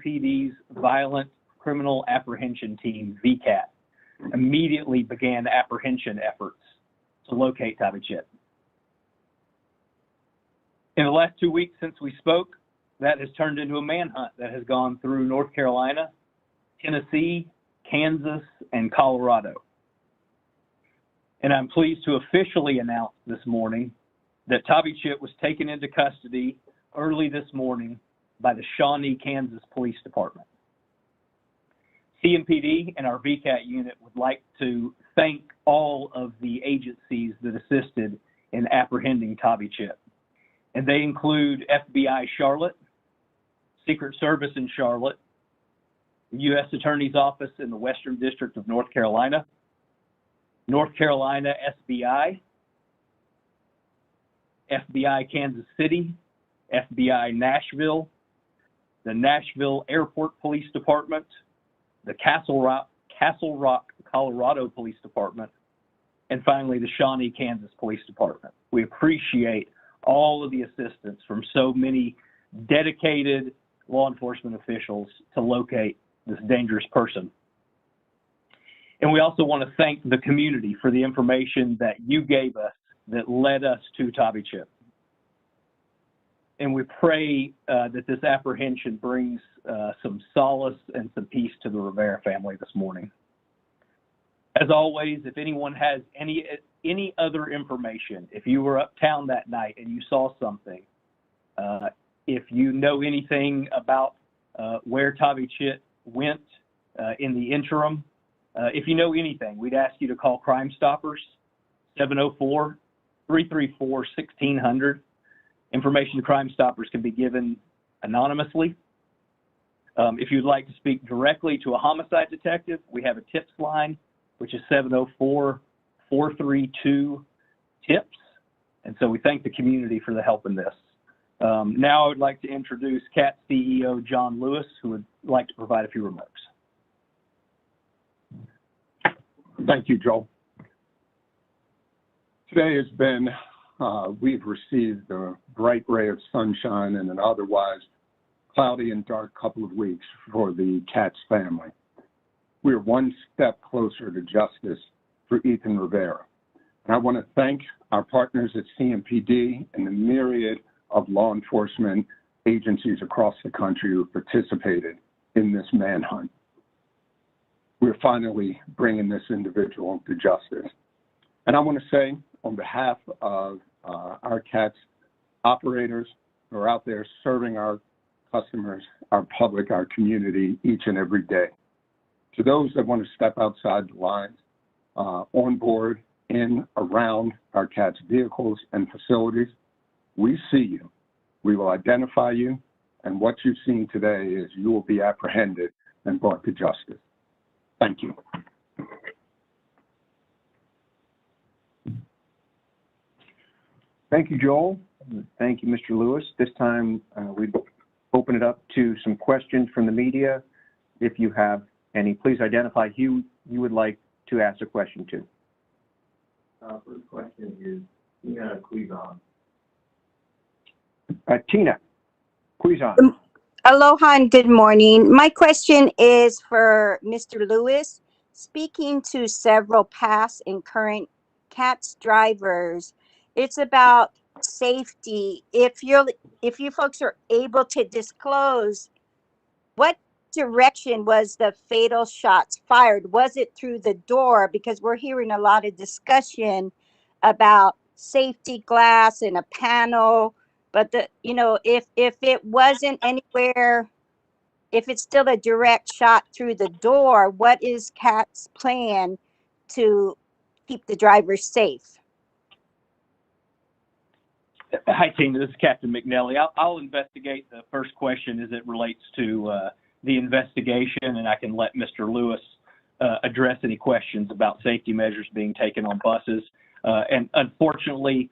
CMPD's Violent Criminal Apprehension Team, VCAT, immediately began apprehension efforts to locate Tabby Chit. In the last 2 weeks since we spoke, that has turned into a manhunt that has gone through North Carolina, Tennessee, Kansas, and Colorado. And I'm pleased to officially announce this morning that Tabby Chit was taken into custody early this morning by the Shawnee, Kansas Police Department. CMPD and our VCAT unit would like to thank all of the agencies that assisted in apprehending Tabby Chit. And they include FBI Charlotte, Secret Service in Charlotte, the U.S. Attorney's Office in the Western District of North Carolina SBI, FBI Kansas City, FBI Nashville, the Nashville Airport Police Department, the Castle Rock, Colorado Police Department, and finally the Shawnee, Kansas Police Department. We appreciate all of the assistance from so many dedicated law enforcement officials to locate this dangerous person. And we also want to thank the community for the information that you gave us that led us to Tabby Chit. And we pray that this apprehension brings some solace and some peace to the Rivera family this morning. As always, if anyone has any other information, if you were uptown that night and you saw something, if you know anything about where Tabby Chit went in the interim, if you know anything, we'd ask you to call Crime Stoppers, 704-334-1600. Information to Crime Stoppers can be given anonymously. If you'd like to speak directly to a homicide detective, we have a tips line, which is 704-432-TIPS. And so we thank the community for the help in this. Now I would like to introduce CAT CEO John Lewis, who would like to provide a few remarks. Thank you, Joel. Today has been, we've received a bright ray of sunshine in an otherwise cloudy and dark couple of weeks for the CAT's family. We are one step closer to justice for Ethan Rivera. And I want to thank our partners at CMPD and the myriad of law enforcement agencies across the country who participated in this manhunt. We're finally bringing this individual to justice. And I want to say, on behalf of our CAT's operators who are out there serving our customers, our public, our community each and every day, to those that want to step outside the lines, on board, in, around our CAT's vehicles and facilities, we see you. We will identify you, and what you've seen today is you will be apprehended and brought to justice. Thank you. Thank you, Joel. Thank you, Mr. Lewis. This time, we open it up to some questions from the media. If you have any, please identify who you would like to ask a question to. First question is Tina Quizon. Tina Quizon. Aloha and good morning. My question is for Mr. Lewis. Speaking to several past and current CATS drivers, it's about safety. If you folks are able to disclose, what direction was the fatal shots fired? Was it through the door? Because we're hearing a lot of discussion about safety glass and a panel, but if it wasn't anywhere, if it's still a direct shot through the door, what is CAT's plan to keep the drivers safe? Hi, Tina. This is Captain McNally. I'll investigate the first question as it relates to the investigation, and I can let Mr. Lewis address any questions about safety measures being taken on buses. And unfortunately,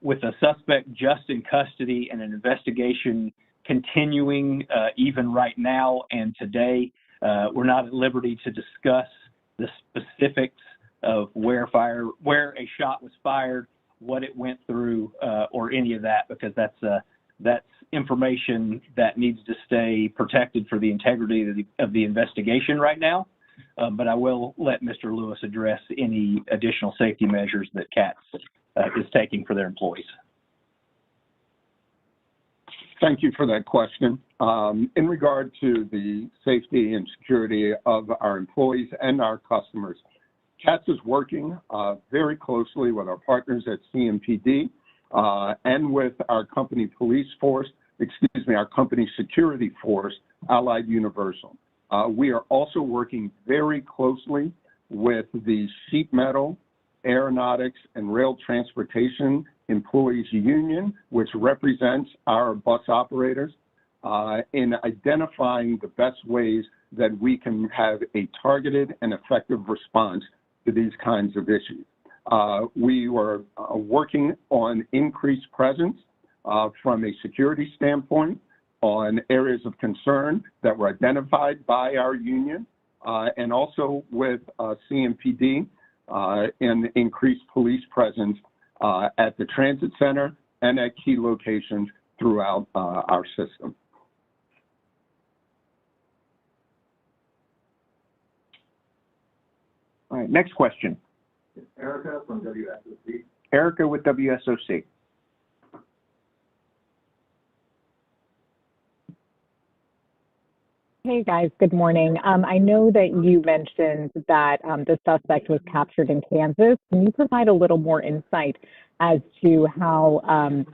with a suspect just in custody and an investigation continuing even right now and today, we're not at liberty to discuss the specifics of where a shot was fired, what it went through, or any of that, because that's information that needs to stay protected for the integrity of the investigation right now. But I will let Mr. Lewis address any additional safety measures that CATS is taking for their employees. Thank you for that question. In regard to the safety and security of our employees and our customers, CATS is working very closely with our partners at CMPD and with our company police force, our company security force, Allied Universal. We are also working very closely with the sheet metal, aeronautics, and rail transportation employees union, which represents our bus operators, in identifying the best ways that we can have a targeted and effective response to these kinds of issues. We were working on increased presence from a security standpoint on areas of concern that were identified by our union, and also with CMPD in increased police presence at the transit center and at key locations throughout our system. All right, next question. Erica from WSOC. Erica with WSOC. Hey guys, good morning. I know that you mentioned that the suspect was captured in Kansas. Can you provide a little more insight as to how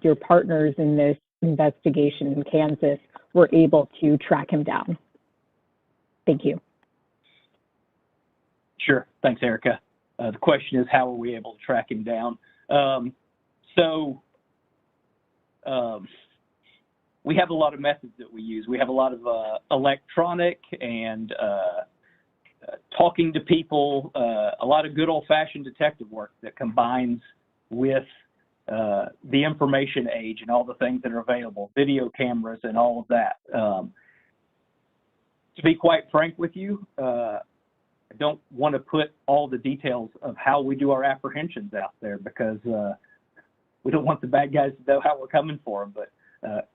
your partners in this investigation in Kansas were able to track him down? Thank you. Sure. Thanks, Erica. The question is, how are we able to track him down? We have a lot of methods that we use. We have a lot of electronic and talking to people, a lot of good old-fashioned detective work that combines with the information age and all the things that are available, video cameras and all of that. To be quite frank with you, I don't want to put all the details of how we do our apprehensions out there because we don't want the bad guys to know how we're coming for them, but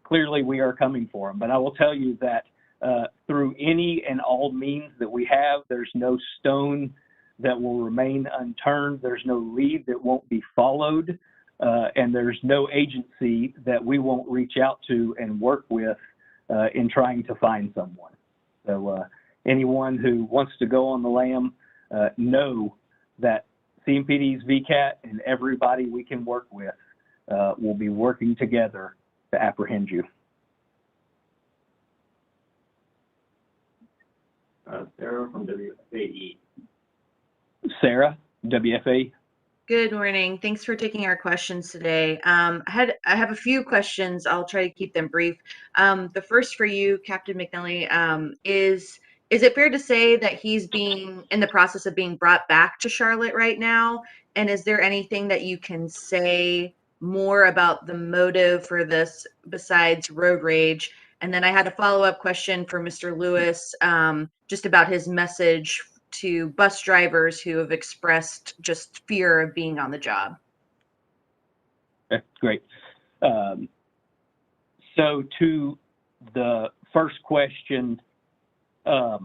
clearly we are coming for them. But I will tell you that through any and all means that we have, there's no stone that will remain unturned. There's no lead that won't be followed. And there's no agency that we won't reach out to and work with in trying to find someone. So anyone who wants to go on the lam, know that CMPD's VCAT and everybody we can work with will be working together to apprehend you. Sarah from WFAE. Sarah, WFA. Good morning. Thanks for taking our questions today. I have a few questions. I'll try to keep them brief. The first for you, Captain McNally, is it fair to say that he's being in the process of being brought back to Charlotte right now? And is there anything that you can say more about the motive for this besides road rage? And then I had a follow-up question for Mr. Lewis, just about his message to bus drivers who have expressed just fear of being on the job. Okay, great. So to the first question, so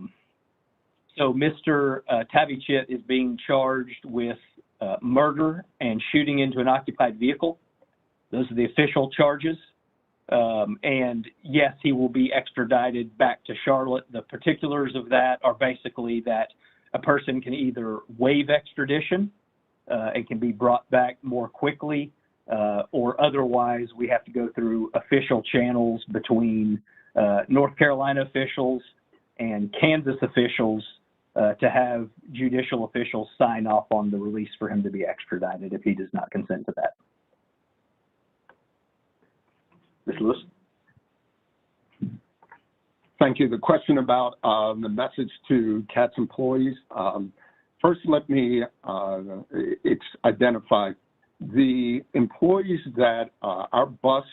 Mr. Tavichit is being charged with murder and shooting into an occupied vehicle. Those are the official charges. And yes, he will be extradited back to Charlotte. The particulars of that are basically that a person can either waive extradition and can be brought back more quickly, or otherwise we have to go through official channels between North Carolina officials and Kansas officials to have judicial officials sign off on the release for him to be extradited if he does not consent to that. Mr. Lewis? Thank you. The question about the message to CATS employees. First, let me identify the employees that our bus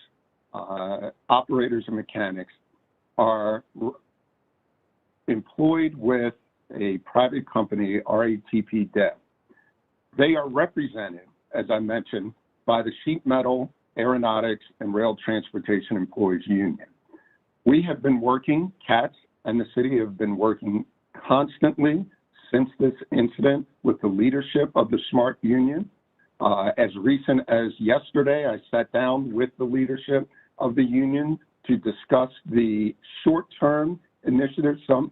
operators and mechanics are employed with a private company, RATP Dev. They are represented, as I mentioned, by the sheet metal Aeronautics, and Rail Transportation Employees Union. We have been working, CATS and the city have been working constantly since this incident with the leadership of the SMART Union. As recent as yesterday, I sat down with the leadership of the union to discuss the short-term initiatives, some,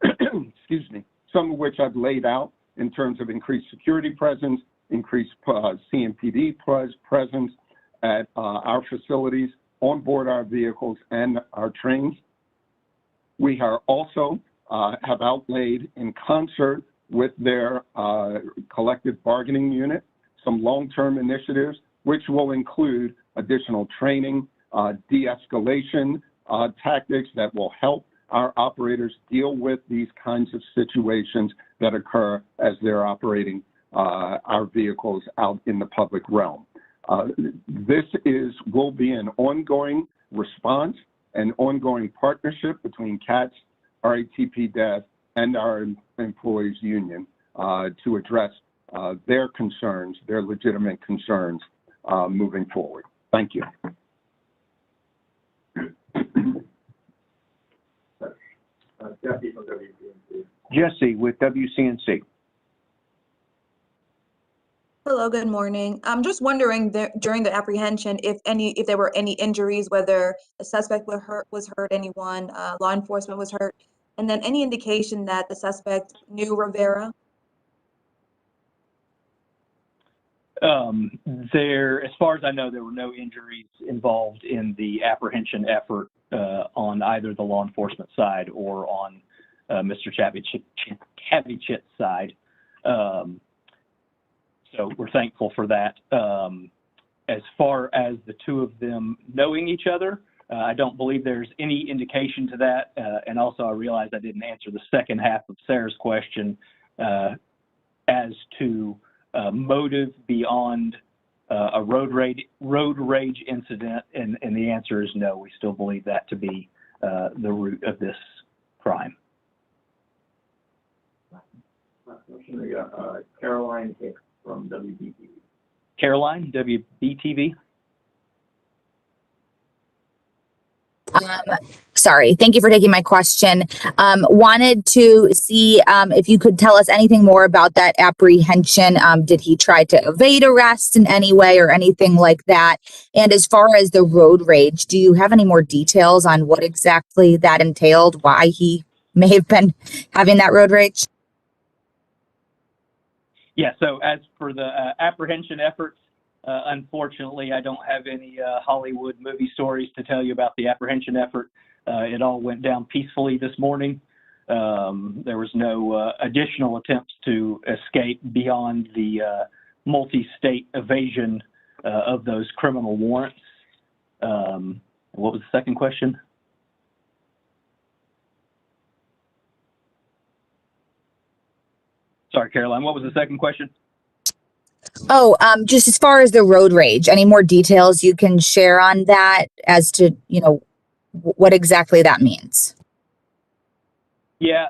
excuse me, some of which I've laid out in terms of increased security presence, increased CMPD presence at our facilities, on board our vehicles and our trains. We are also have outlaid in concert with their collective bargaining unit some long-term initiatives, which will include additional training, de-escalation tactics that will help our operators deal with these kinds of situations that occur as they're operating our vehicles out in the public realm. This will be an ongoing response, an ongoing partnership between CATS, RATP-DEF, and our employees union to address their concerns, their legitimate concerns moving forward. Thank you. Jesse from WCNC. Jesse with WCNC. Hello, good morning. I'm just wondering during the apprehension if there were any injuries, whether a suspect was hurt anyone, law enforcement was hurt, and then any indication that the suspect knew Rivera? As far as I know, there were no injuries involved in the apprehension effort on either the law enforcement side or on Mr. Cavichet's side. So we're thankful for that. As far as the two of them knowing each other, I don't believe there's any indication to that. And also I realized I didn't answer the second half of Sarah's question as to motive beyond a road rage incident, and the answer is no. We still believe that to be the root of this crime. Last question, we got Caroline Hicks from WBTV. Caroline, WBTV. Sorry, thank you for taking my question. Wanted to see if you could tell us anything more about that apprehension. Did he try to evade arrest in any way or anything like that? And as far as the road rage, do you have any more details on what exactly that entailed, why he may have been having that road rage? Yeah, so as for the apprehension efforts, unfortunately, I don't have any Hollywood movie stories to tell you about the apprehension effort. It all went down peacefully this morning. There was no additional attempts to escape beyond the multi-state evasion of those criminal warrants. What was the second question? Sorry, Caroline, what was the second question? Oh, just as far as the road rage, any more details you can share on that as to, you know, what exactly that means? Yeah,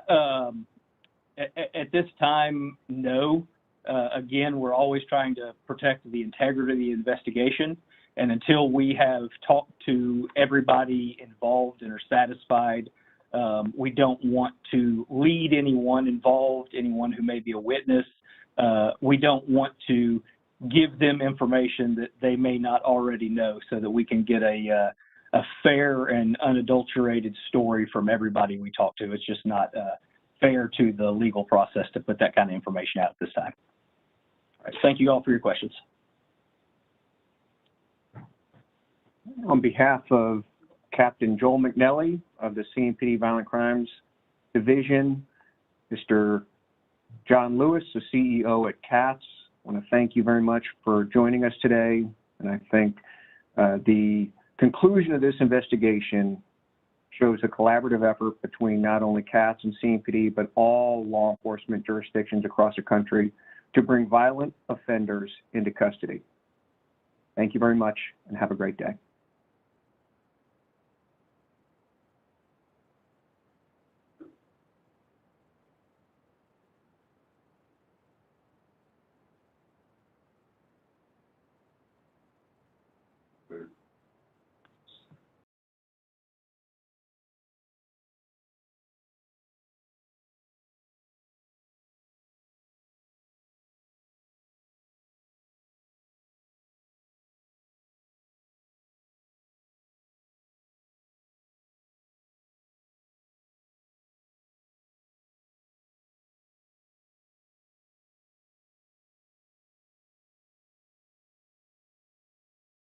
at this time, no. Again, we're always trying to protect the integrity of the investigation. And until we have talked to everybody involved and are satisfied, we don't want to lead anyone involved, anyone who may be a witness. We don't want to give them information that they may not already know, so that we can get a fair and unadulterated story from everybody we talk to. It's just not fair to the legal process to put that kind of information out at this time. All right, thank you all for your questions. On behalf of Captain Joel McNelly of the CMPD Violent Crimes Division, Mr. John Lewis, the CEO at CATS, I want to thank you very much for joining us today. And I think the conclusion of this investigation shows a collaborative effort between not only CATS and CMPD, but all law enforcement jurisdictions across the country to bring violent offenders into custody. Thank you very much and have a great day.